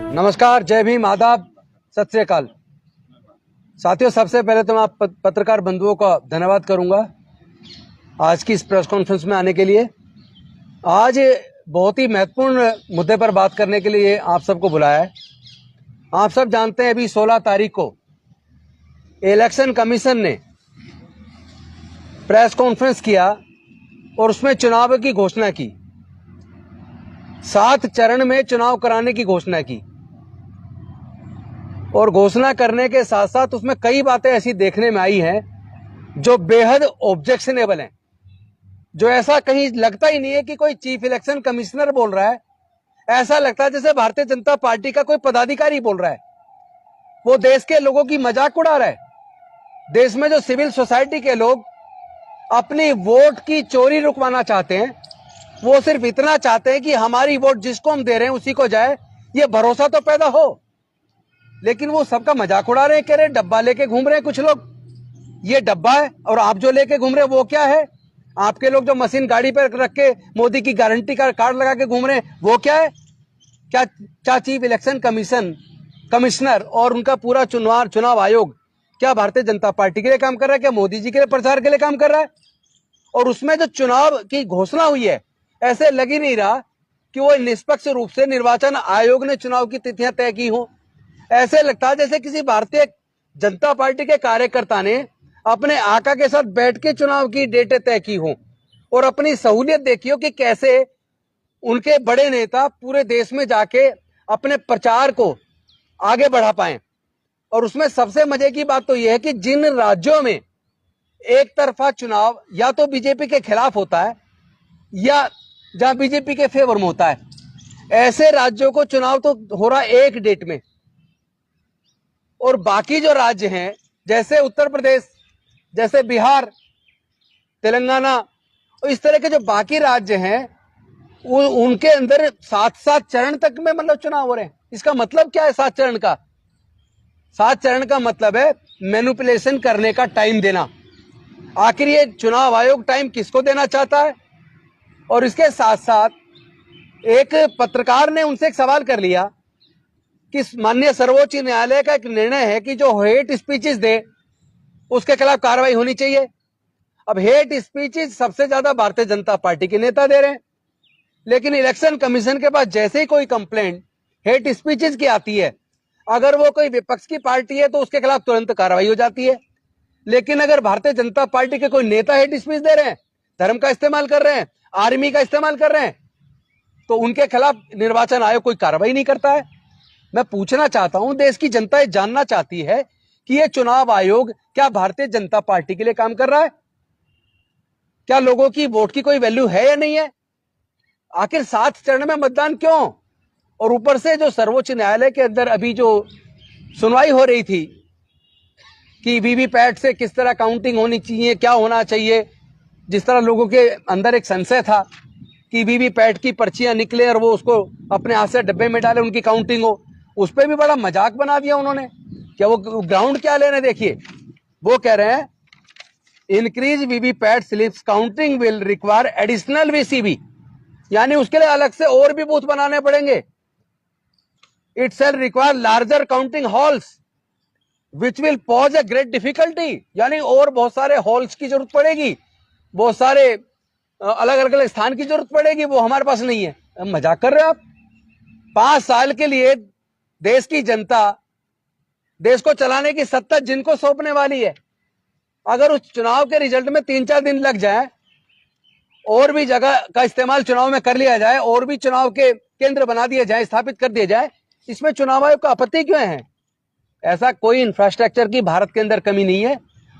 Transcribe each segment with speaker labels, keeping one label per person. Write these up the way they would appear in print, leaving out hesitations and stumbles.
Speaker 1: नमस्कार, जय भीम, आदाब, सत श्री अकाल। साथियों, सबसे पहले तो मैं आप पत्रकार बंधुओं का धन्यवाद करूंगा आज की इस प्रेस कॉन्फ्रेंस में आने के लिए। आज बहुत ही महत्वपूर्ण मुद्दे पर बात करने के लिए आप सबको बुलाया है। आप सब जानते हैं अभी 16 तारीख को इलेक्शन कमीशन ने प्रेस कॉन्फ्रेंस किया और उसमें चुनाव की घोषणा की। 7 चरण में चुनाव कराने की घोषणा की और घोषणा करने के साथ साथ उसमें कई बातें ऐसी देखने में आई हैं जो बेहद ऑब्जेक्शनेबल हैं, जो ऐसा कहीं लगता ही नहीं है कि कोई चीफ इलेक्शन कमिश्नर बोल रहा है। ऐसा लगता है जैसे भारतीय जनता पार्टी का कोई पदाधिकारी बोल रहा है। वो देश के लोगों की मजाक उड़ा रहा है। देश में जो सिविल सोसाइटी के लोग अपनी वोट की चोरी रुकवाना चाहते हैं, वो सिर्फ इतना चाहते हैं कि हमारी वोट जिसको हम दे रहे हैं उसी को जाए, ये भरोसा तो पैदा हो। लेकिन वो सबका मजाक उड़ा रहे हैं, कह रहे डब्बा लेके घूम रहे हैं कुछ लोग, ये डब्बा है और आप जो लेके घूम रहे हैं वो क्या है। आपके लोग जो मशीन गाड़ी पर रख के मोदी की गारंटी का कार्ड लगा के घूम रहे हैं वो क्या है। क्या चीफ इलेक्शन कमिश्नर और उनका पूरा चुनाव आयोग क्या भारतीय जनता पार्टी के लिए काम कर रहा है, क्या मोदी जी के लिए प्रचार के लिए काम कर रहा है। और उसमें जो चुनाव की घोषणा हुई है, ऐसे लग ही नहीं रहा कि वो निष्पक्ष रूप से निर्वाचन आयोग ने चुनाव की तिथियां तय की हो। ऐसे लगता है जैसे किसी भारतीय जनता पार्टी के कार्यकर्ता ने अपने आका के साथ बैठ के चुनाव की डेटें तय की हो और अपनी सहूलियत देखी हो कि कैसे उनके बड़े नेता पूरे देश में जाके अपने प्रचार को आगे बढ़ा पाए। और उसमें सबसे मजे की बात तो यह है कि जिन राज्यों में एक तरफा चुनाव या तो बीजेपी के खिलाफ होता है या जहां बीजेपी के फेवर में होता है, ऐसे राज्यों को चुनाव तो हो रहा है एक डेट में। और बाकी जो राज्य हैं जैसे उत्तर प्रदेश, जैसे बिहार, तेलंगाना, और इस तरह के जो बाकी राज्य हैं उनके अंदर 7 चरण तक में मतलब चुनाव हो रहे हैं। इसका मतलब क्या है 7 चरण का? 7 चरण का मतलब है मैनिपुलेशन करने का टाइम देना। आखिर ये चुनाव आयोग टाइम किसको देना चाहता है? और इसके साथ साथ एक पत्रकार ने उनसे एक सवाल कर लिया कि माननीय सर्वोच्च न्यायालय का एक निर्णय है कि जो हेट स्पीचेस दे उसके खिलाफ कार्रवाई होनी चाहिए। अब हेट स्पीचेस सबसे ज्यादा भारतीय जनता पार्टी के नेता दे रहे हैं, लेकिन इलेक्शन कमीशन के पास जैसे ही कोई कंप्लेंट हेट स्पीचेस की आती है, अगर वो कोई विपक्ष की पार्टी है तो उसके खिलाफ तुरंत कार्रवाई हो जाती है। लेकिन अगर भारतीय जनता पार्टी के कोई नेता हेट स्पीच दे रहे हैं, धर्म का इस्तेमाल कर रहे हैं, आर्मी का इस्तेमाल कर रहे हैं, तो उनके खिलाफ निर्वाचन आयोग कोई कार्रवाई नहीं करता है। मैं पूछना चाहता हूं, देश की जनता ये जानना चाहती है कि ये चुनाव आयोग क्या भारतीय जनता पार्टी के लिए काम कर रहा है? क्या लोगों की वोट की कोई वैल्यू है या नहीं है? आखिर 7 चरण में मतदान क्यों? और ऊपर से जो सर्वोच्च न्यायालय के अंदर अभी जो सुनवाई हो रही थी कि वीवीपैट से किस तरह काउंटिंग होनी चाहिए, क्या होना चाहिए, जिस तरह लोगों के अंदर एक संशय था कि वीवीपैट की पर्चियां निकले और वो उसको अपने हाथ से डब्बे में डाले, उनकी काउंटिंग हो, उस पर भी बड़ा मजाक बना दिया उन्होंने। क्या वो ग्राउंड क्या ले रहे? देखिए, वो कह रहे हैं increase VVPAT slips counting will require additional VCB, यानी उसके लिए अलग से और भी बूथ बनाने पड़ेंगे। It shall require larger counting halls which will pause a great difficulty, यानी और बहुत सारे हॉल्स की जरूरत पड़ेगी, बहुत सारे अलग अलग स्थान की जरूरत पड़ेगी, वो हमारे पास नहीं है। मजाक कर रहे हैं आप? 5 साल के लिए देश की जनता, देश को चलाने की सत्ता जिनको सौंपने वाली है, अगर उस चुनाव के रिजल्ट में 3-4 दिन लग जाए, और भी जगह का इस्तेमाल चुनाव में कर लिया जाए, और भी चुनाव के केंद्र बना दिए जाए, स्थापित कर दिए जाए, इसमें चुनाव आयोग का आपत्ति क्यों है? ऐसा कोई इंफ्रास्ट्रक्चर की भारत के अंदर कमी नहीं है,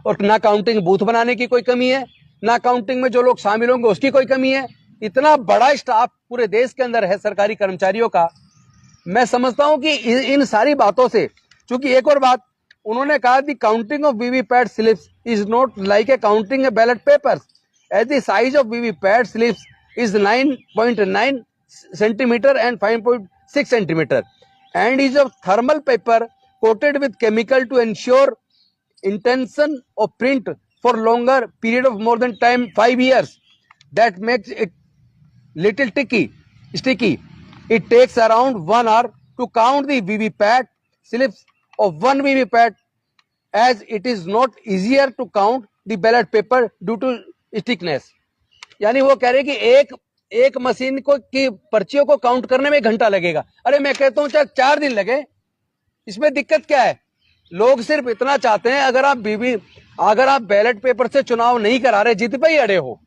Speaker 1: और ना काउंटिंग बूथ बनाने की कोई कमी है, ना काउंटिंग में जो लोग शामिल होंगे उसकी कोई कमी है। इतना बड़ा स्टाफ पूरे देश के अंदर है सरकारी कर्मचारियों का। मैं समझता हूं कि इन सारी बातों से, चूंकि एक और बात उन्होंने कहा, the counting of VVPAT slips is not like a counting a ballot papers as the size of VVPAT slips is 9.9 centimetre and 5.6 centimetre and is of thermal paper coated with chemical to ensure intention of print for longer period of more than time 5 years. That makes it little sticky. It takes around 1 hour to count the VVPAT slips of one VVPAT, as it is not easier to count the ballot paper due to stickiness. यानी वो कह रहे कि एक machine को की पर्चियों को काउंट करने में 1 घंटा लगेगा। अरे मैं कहता हूं चाहे 4 दिन लगे, इसमें दिक्कत क्या है? लोग सिर्फ इतना चाहते हैं, अगर आप बैलेट पेपर से चुनाव नहीं करा रहे, जिद पे ही अड़े हो,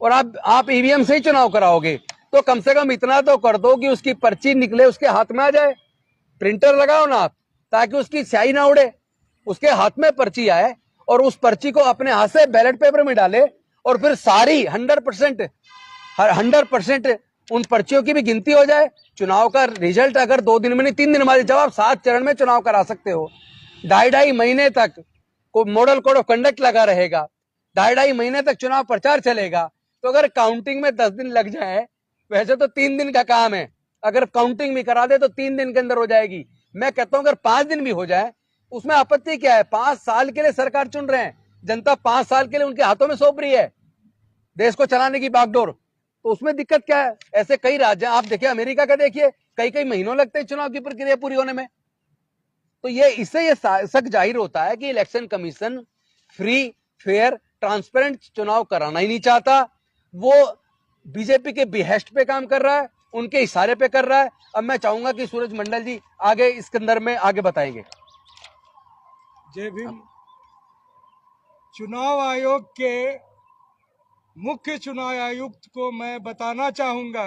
Speaker 1: और आप ईवीएम से ही चुनाव कराओगे, तो कम से कम इतना तो कर दो कि उसकी पर्ची निकले, उसके हाथ में आ जाए। प्रिंटर लगाओ ना आप, ताकि उसकी स्याही ना उड़े, उसके हाथ में पर्ची आए और उस पर्ची को अपने हाथ से बैलेट पेपर में डाले, और फिर सारी 100% उन पर्चियों की भी गिनती हो जाए। चुनाव का रिजल्ट अगर 2 दिन में नहीं 3 दिन में, जब आप 7 चरण में चुनाव करा सकते हो, 2.5 महीने तक को मॉडल कोड ऑफ कंडक्ट लगा रहेगा, 2.5 महीने तक चुनाव प्रचार चलेगा, तो अगर काउंटिंग में 10 दिन लग जाए, वैसे तो 3 दिन का काम है, अगर काउंटिंग भी करा दे तो 3 दिन के अंदर हो जाएगी। मैं कहता हूं अगर 5 दिन भी हो जाए, उसमें आपत्ति क्या है? 5 साल के लिए सरकार चुन रहे हैं, जनता 5 साल के लिए उनके हाथों में सौंप रही है देश को चलाने की बागडोर, तो उसमें दिक्कत क्या है? ऐसे कई राज्य आप देखिए, अमेरिका का देखिए, कई महीनों लगते हैं चुनाव की प्रक्रिया पूरी होने में। तो इससे ये शक जाहिर होता है कि election commission free, fair, transparent चुनाव कराना ही नहीं चाहता। वो बीजेपी के बिहेस्ट पे काम कर रहा है, उनके इशारे पे कर रहा है। अब मैं चाहूंगा कि सूरज मंडल जी आगे इस संदर्भ में आगे बताएंगे।
Speaker 2: जय भीम। चुनाव आयोग के मुख्य चुनाव आयुक्त को मैं बताना चाहूंगा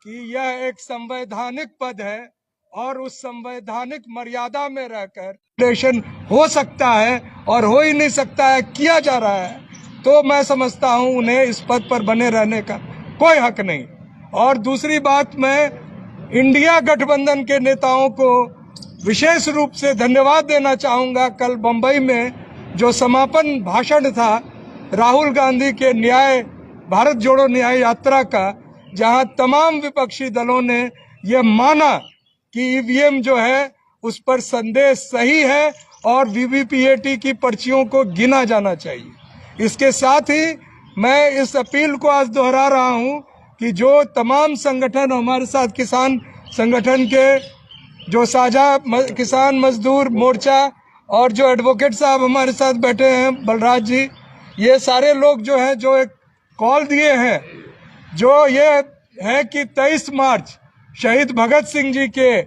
Speaker 2: कि यह एक संवैधानिक पद है और उस संवैधानिक मर्यादा में रहकर इलेक्शन हो सकता है, और हो ही नहीं सकता है, किया जा रहा है, तो मैं समझता हूं उन्हें इस पद पर बने रहने का कोई हक नहीं। और दूसरी बात, मैं इंडिया गठबंधन के नेताओं को विशेष रूप से धन्यवाद देना चाहूंगा। कल बंबई में जो समापन भाषण था राहुल गांधी के भारत जोड़ो न्याय यात्रा का, जहां तमाम विपक्षी दलों ने यह माना कि ईवीएम जो है उस पर संदेश सही है और वीवीपीएटी की पर्चियों को गिना जाना चाहिए। इसके साथ ही मैं इस अपील को आज दोहरा रहा हूं कि जो तमाम संगठन हमारे साथ, किसान संगठन के जो साझा किसान मजदूर मोर्चा और जो एडवोकेट साहब हमारे साथ बैठे हैं, बलराज जी, ये सारे लोग जो हैं, जो एक कॉल दिए हैं, जो ये है कि 23 मार्च शहीद भगत सिंह जी के,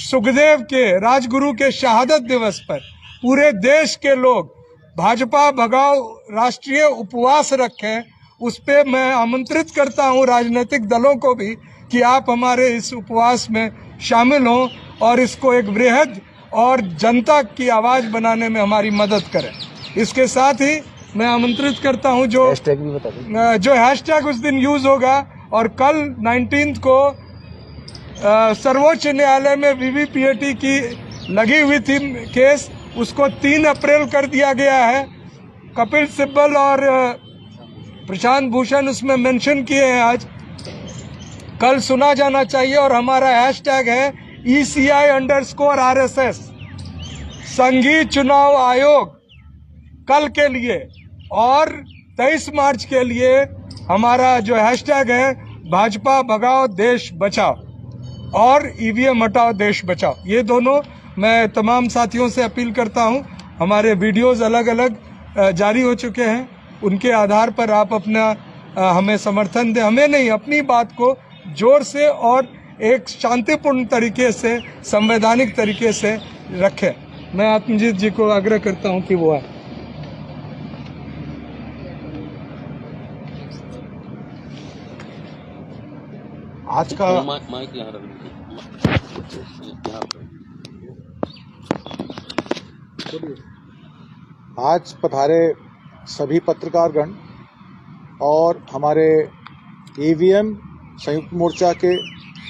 Speaker 2: सुखदेव के, राजगुरु के शहादत दिवस पर पूरे देश के लोग भाजपा भगाओ राष्ट्रीय उपवास रखें। उस पे मैं आमंत्रित करता हूं राजनीतिक दलों को भी कि आप हमारे इस उपवास में शामिल हों और इसको एक वृहद और जनता की आवाज बनाने में हमारी मदद करें। इसके साथ ही मैं आमंत्रित करता हूं जो हैशटैग उस दिन यूज होगा, और कल 19 को सर्वोच्च न्यायालय में वीवीपीएटी की लगी हुई थी केस, उसको 3 अप्रैल कर दिया गया है। कपिल सिब्बल और प्रशांत भूषण उसमें मेंशन किए हैं, आज कल सुना जाना चाहिए। और हमारा हैशटैग है ECI_RSS, संघीय चुनाव आयोग कल के लिए, और 23 मार्च के लिए हमारा जो हैशटैग है भाजपा भगाओ देश बचाओ और ईवीएम हटाओ देश बचाओ। ये दोनों मैं तमाम साथियों से अपील करता हूं। हमारे वीडियोस अलग अलग जारी हो चुके हैं, उनके आधार पर आप अपना हमें समर्थन दें, हमें नहीं, अपनी बात को जोर से और एक शांतिपूर्ण तरीके से, संवैधानिक तरीके से रखें। मैं आत्मजीत जी को आग्रह करता हूं कि वो आए।
Speaker 3: आज का आज पधारे सभी पत्रकारगण और हमारे ईवीएम संयुक्त मोर्चा के,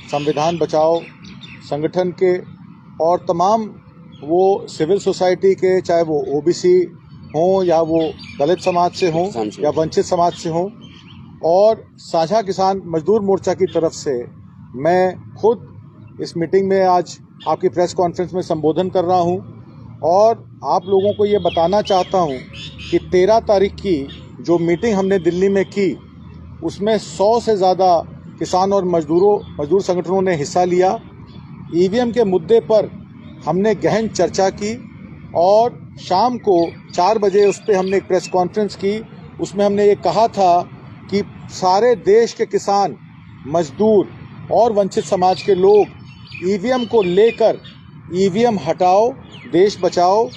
Speaker 3: संविधान बचाओ संगठन के, और तमाम वो सिविल सोसाइटी के, चाहे वो ओबीसी हों या वो दलित समाज से हों या वंचित समाज से हों, और साझा किसान मजदूर मोर्चा की तरफ से मैं खुद इस मीटिंग में आज आपकी प्रेस कॉन्फ्रेंस में संबोधन कर रहा हूं, और आप लोगों को ये बताना चाहता हूं कि 13 तारीख की जो मीटिंग हमने दिल्ली में की, उसमें 100 से ज़्यादा किसान और मजदूर संगठनों ने हिस्सा लिया, ईवीएम के मुद्दे पर हमने गहन चर्चा की और शाम को 4 बजे उस पर हमने एक प्रेस कॉन्फ्रेंस की। उसमें हमने ये कहा था कि सारे देश के किसान, मजदूर और वंचित समाज के लोग ईवीएम को लेकर ईवीएम हटाओ, देश बचाओ,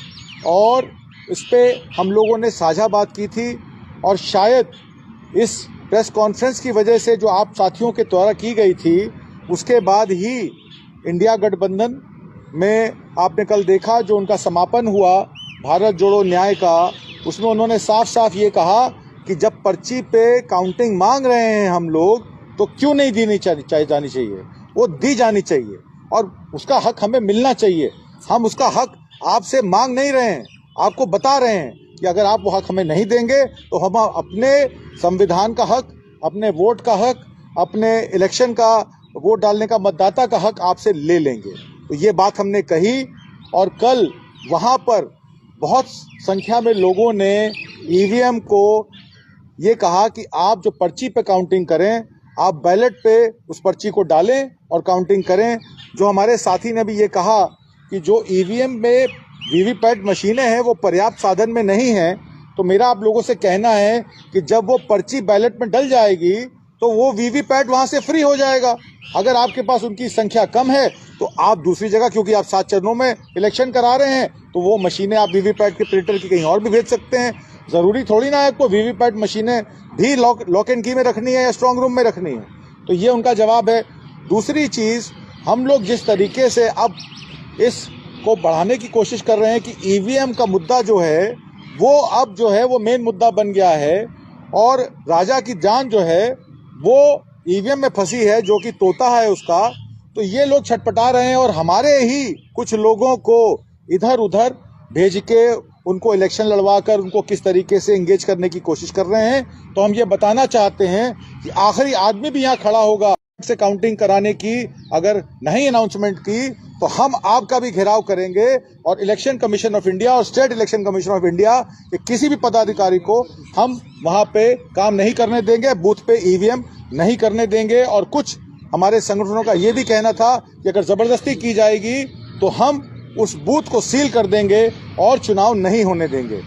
Speaker 3: और इस पे हम लोगों ने साझा बात की थी। और शायद इस प्रेस कॉन्फ्रेंस की वजह से जो आप साथियों के द्वारा की गई थी, उसके बाद ही इंडिया गठबंधन में आपने कल देखा जो उनका समापन हुआ भारत जोड़ो न्याय का, उसमें उन्होंने साफ साफ ये कहा कि जब पर्ची पे काउंटिंग मांग रहे हैं हम लोग, तो क्यों नहीं जानी चाहिए, वो दी जानी चाहिए और उसका हक हमें मिलना चाहिए। हम उसका हक आपसे मांग नहीं रहे हैं, आपको बता रहे हैं कि अगर आप वो हक हमें नहीं देंगे तो हम अपने संविधान का हक, अपने वोट का हक, अपने इलेक्शन का वोट डालने का, मतदाता का हक आपसे ले लेंगे। तो ये बात हमने कही और कल वहाँ पर बहुत संख्या में लोगों ने ईवीएम को ये कहा कि आप जो पर्ची पे काउंटिंग करें, आप बैलेट पे उस पर्ची को डालें और काउंटिंग करें। जो हमारे साथी ने भी ये कहा कि जो ईवीएम में वीवीपैट मशीनें हैं वो पर्याप्त साधन में नहीं हैं, तो मेरा आप लोगों से कहना है कि जब वो पर्ची बैलेट में डल जाएगी तो वो वीवीपैट वहाँ से फ्री हो जाएगा। अगर आपके पास उनकी संख्या कम है तो आप दूसरी जगह, क्योंकि आप 7 चरणों में इलेक्शन करा रहे हैं, तो वो मशीनें आप वीवीपैट के प्रिंटर की कहीं और भी भेज सकते हैं। ज़रूरी थोड़ी ना है आपको वीवीपैट मशीनें भी लॉक एंड की में रखनी है या स्ट्रांग रूम में रखनी है। तो ये उनका जवाब है। दूसरी चीज़, हम लोग जिस तरीके से अब इसको बढ़ाने की कोशिश कर रहे हैं कि ईवीएम का मुद्दा जो है वो अब जो है वो मेन मुद्दा बन गया है और राजा की जान जो है वो ईवीएम में फंसी है, जो कि तोता है उसका। तो ये लोग छटपटा रहे हैं और हमारे ही कुछ लोगों को इधर उधर भेज के उनको इलेक्शन लड़वा कर उनको किस तरीके से एंगेज करने की कोशिश कर रहे हैं। तो हम ये बताना चाहते हैं कि आखिरी आदमी भी यहाँ खड़ा होगा से काउंटिंग कराने की अगर नहीं अनाउंसमेंट की तो हम आपका भी घेराव करेंगे और इलेक्शन कमीशन ऑफ इंडिया और state election commission of India के किसी भी पदाधिकारी को हम वहां पे काम नहीं करने देंगे, बूथ पे ईवीएम नहीं करने देंगे। और कुछ हमारे संगठनों का ये भी कहना था कि अगर जबरदस्ती की जाएगी तो हम उस बूथ को सील कर देंगे और चुनाव नहीं होने देंगे।